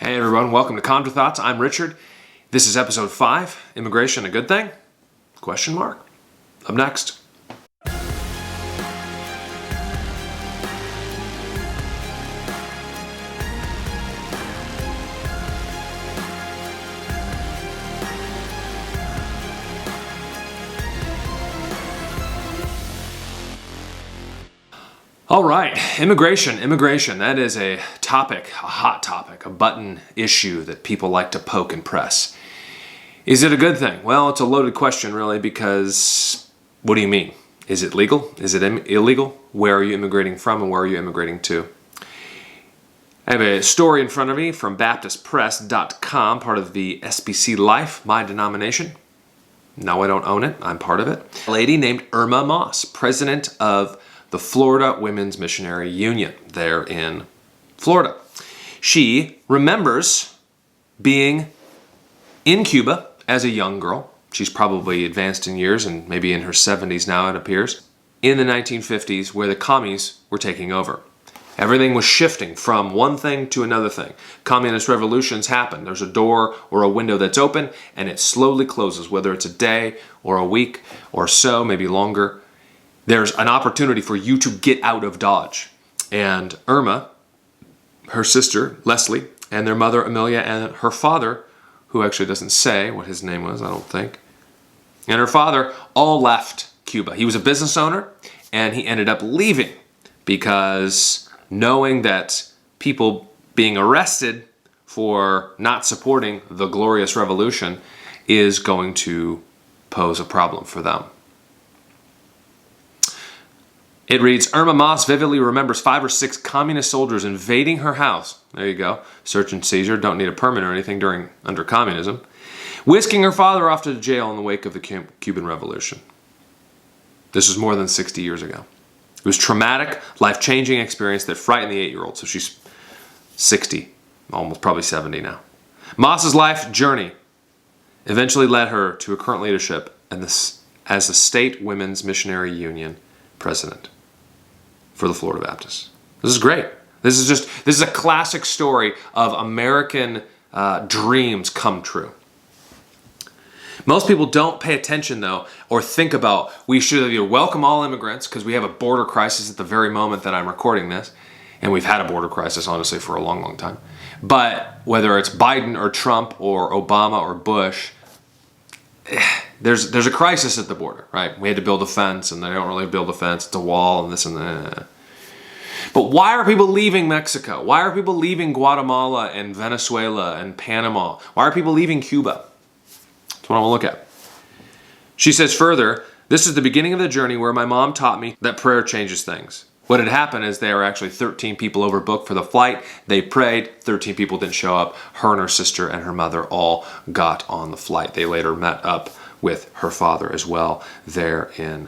Hey everyone, welcome to Contra Thoughts. I'm Richard. This is episode 5, Immigration a Good Thing? Question mark. Up next. All right, immigration. That is a topic, a hot topic, a button issue that people like to poke and press. Is it a good thing? Well, it's a loaded question, really, because what do you mean? Is it legal? Is it illegal? Where are you immigrating from and where are you immigrating to? I have a story in front of me from BaptistPress.com, part of the SBC Life, my denomination. No, I don't own it. I'm part of it. A lady named Irma Moss, president of the Florida Women's Missionary Union there in Florida. She remembers being in Cuba as a young girl. She's probably advanced in years and maybe in her 70s now, it appears, in the 1950s where the commies were taking over. Everything was shifting from one thing to another thing. Communist revolutions happen. There's a door or a window that's open and it slowly closes, whether it's a day or a week or so, maybe longer. There's an opportunity for you to get out of Dodge. And Irma, her sister, Leslie, and their mother, Amelia, and her father, who actually doesn't say what his name was, I don't think, and her father all left Cuba. He was a business owner, and he ended up leaving because knowing that people being arrested for not supporting the glorious revolution is going to pose a problem for them. It reads, Irma Moss vividly remembers 5 or 6 communist soldiers invading her house. There you go. Search and seizure. Don't need a permit or anything under communism. Whisking her father off to jail in the wake of the Cuban Revolution. This was more than 60 years ago. It was traumatic, life-changing experience that frightened the 8-year-old. So she's 60, almost probably 70 now. Moss's life journey eventually led her to her current leadership as the State Women's Missionary Union president for the Florida Baptists. This is great. This is a classic story of American dreams come true. Most people don't pay attention, though, or think about we should either welcome all immigrants because we have a border crisis at the very moment that I'm recording this, and we've had a border crisis, honestly, for a long, long time. But whether it's Biden or Trump or Obama or Bush, there's a crisis at the border, right? We had to build a fence, and they don't really build a fence. It's a wall and this and that. But why are people leaving Mexico? Why are people leaving Guatemala and Venezuela and Panama? Why are people leaving Cuba? That's what I want to look at. She says further, this is the beginning of the journey where my mom taught me that prayer changes things. What had happened is there were actually 13 people overbooked for the flight. They prayed. 13 people didn't show up. Her and her sister and her mother all got on the flight. They later met up with her father as well there in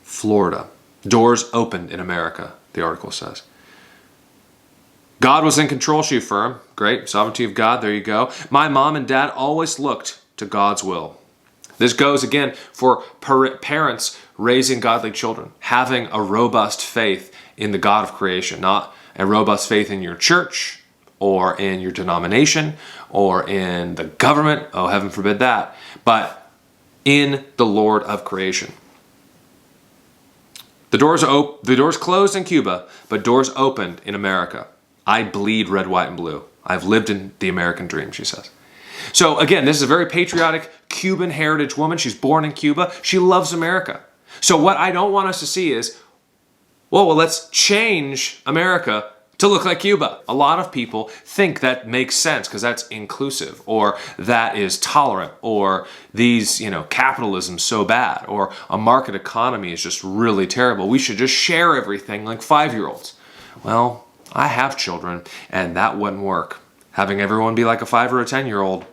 Florida. Doors opened in America, the article says. God was in control, she affirmed. Great. Sovereignty of God. There you go. My mom and dad always looked to God's will. This goes, again, for parents raising godly children, having a robust faith in the God of creation, not a robust faith in your church or in your denomination or in the government, oh, heaven forbid that, but in the Lord of creation. The doors closed in Cuba, but doors opened in America. I bleed red, white, and blue. I've lived in the American dream, she says. So again, this is a very patriotic Cuban heritage woman. She's born in Cuba. She loves America. So what I don't want us to see is, well, let's change America to look like Cuba. A lot of people think that makes sense because that's inclusive or that is tolerant or these, capitalism's so bad or a market economy is just really terrible. We should just share everything like 5-year-olds. Well, I have children and that wouldn't work. Having everyone be like a 5 or a 10-year-old,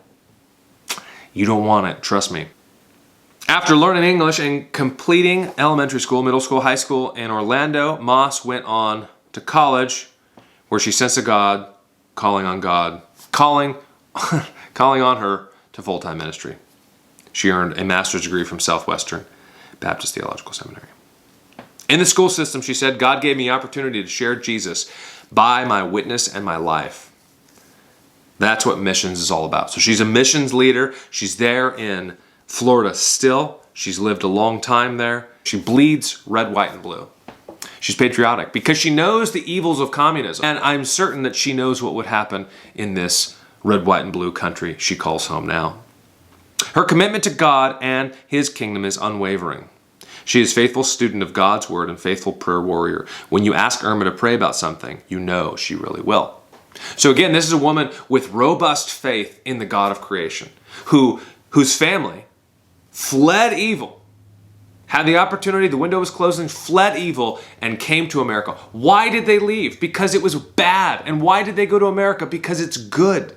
you don't want it, trust me. After learning English and completing elementary school, middle school, high school in Orlando, Moss went on to college where she sensed a God, calling on her to full-time ministry. She earned a master's degree from Southwestern Baptist Theological Seminary. In the school system, she said, God gave me the opportunity to share Jesus by my witness and my life. That's what missions is all about. So she's a missions leader. She's there in Florida still. She's lived a long time there. She bleeds red, white, and blue. She's patriotic because she knows the evils of communism. And I'm certain that she knows what would happen in this red, white, and blue country she calls home now. Her commitment to God and His kingdom is unwavering. She is a faithful student of God's word and faithful prayer warrior. When you ask Irma to pray about something, you know she really will. So again, this is a woman with robust faith in the God of creation, whose family fled evil, had the opportunity, the window was closing, fled evil, and came to America. Why did they leave? Because it was bad. And why did they go to America? Because it's good.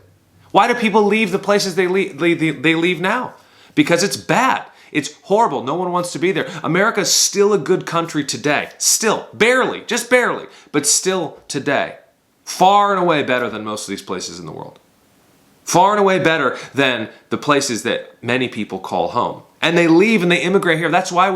Why do people leave the places they leave now? Because it's bad. It's horrible. No one wants to be there. America is still a good country today. Still. Barely. Just barely. But still today. Far and away better than most of these places in the world. Far and away better than the places that many people call home. And they leave and they immigrate here. That's why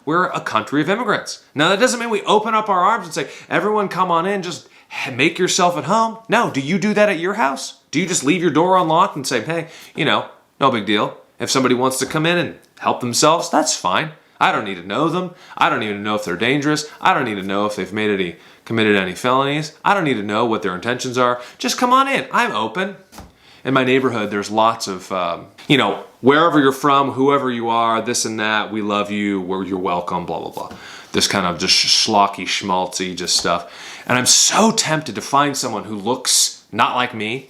we're a country of immigrants. Now that doesn't mean we open up our arms and say, everyone come on in, just make yourself at home. No, do you do that at your house? Do you just leave your door unlocked and say, hey, no big deal. If somebody wants to come in and help themselves, that's fine. I don't need to know them. I don't need to know if they're dangerous. I don't need to know if they've committed any felonies. I don't need to know what their intentions are. Just come on in. I'm open. In my neighborhood, there's lots of, wherever you're from, whoever you are, this and that, we love you, you're welcome, blah, blah, blah. This kind of just schlocky, schmaltzy just stuff. And I'm so tempted to find someone who looks not like me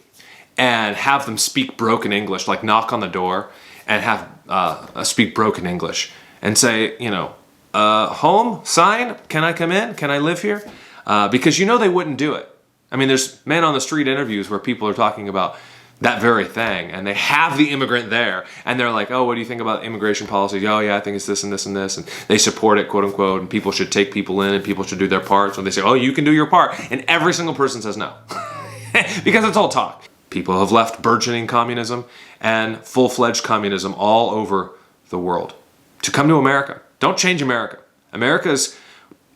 and have them speak broken English, like knock on the door and have speak broken English and say, home, sign, can I come in? Can I live here? Because they wouldn't do it. I mean, there's man on the street interviews where people are talking about that very thing, and they have the immigrant there, and they're like, oh, what do you think about immigration policy? Oh, yeah, I think it's this and this and this, and they support it, quote unquote, and people should take people in, and people should do their part. So they say, oh, you can do your part, and every single person says no, because it's all talk. People have left burgeoning communism and full-fledged communism all over the world to come to America. Don't change America. America's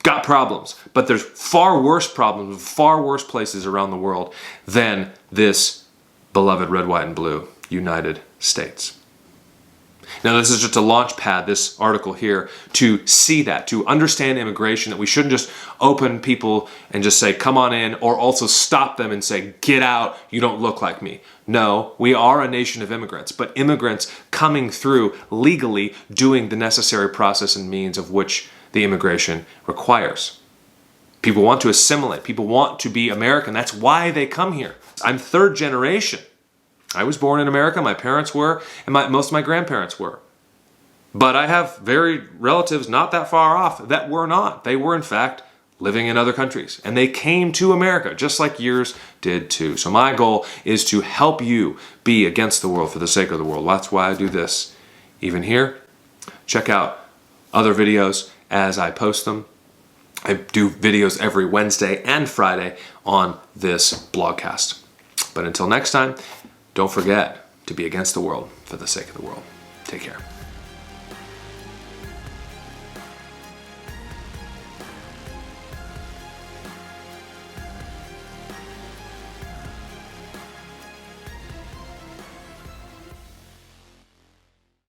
got problems, but there's far worse problems, far worse places around the world than this beloved red, white, and blue United States. Now, this is just a launch pad, this article here, to see that, to understand immigration, that we shouldn't just open people and just say, come on in, or also stop them and say, get out, you don't look like me. No, we are a nation of immigrants, but immigrants coming through legally doing the necessary process and means of which the immigration requires. People want to assimilate. People want to be American. That's why they come here. I'm third generation. I was born in America. My parents were, and most of my grandparents were. But I have very relatives not that far off that were not. They were, in fact, living in other countries. And they came to America, just like yours did too. So my goal is to help you be against the world for the sake of the world. That's why I do this. Even here, check out other videos as I post them. I do videos every Wednesday and Friday on this blogcast. But until next time, don't forget to be against the world for the sake of the world. Take care.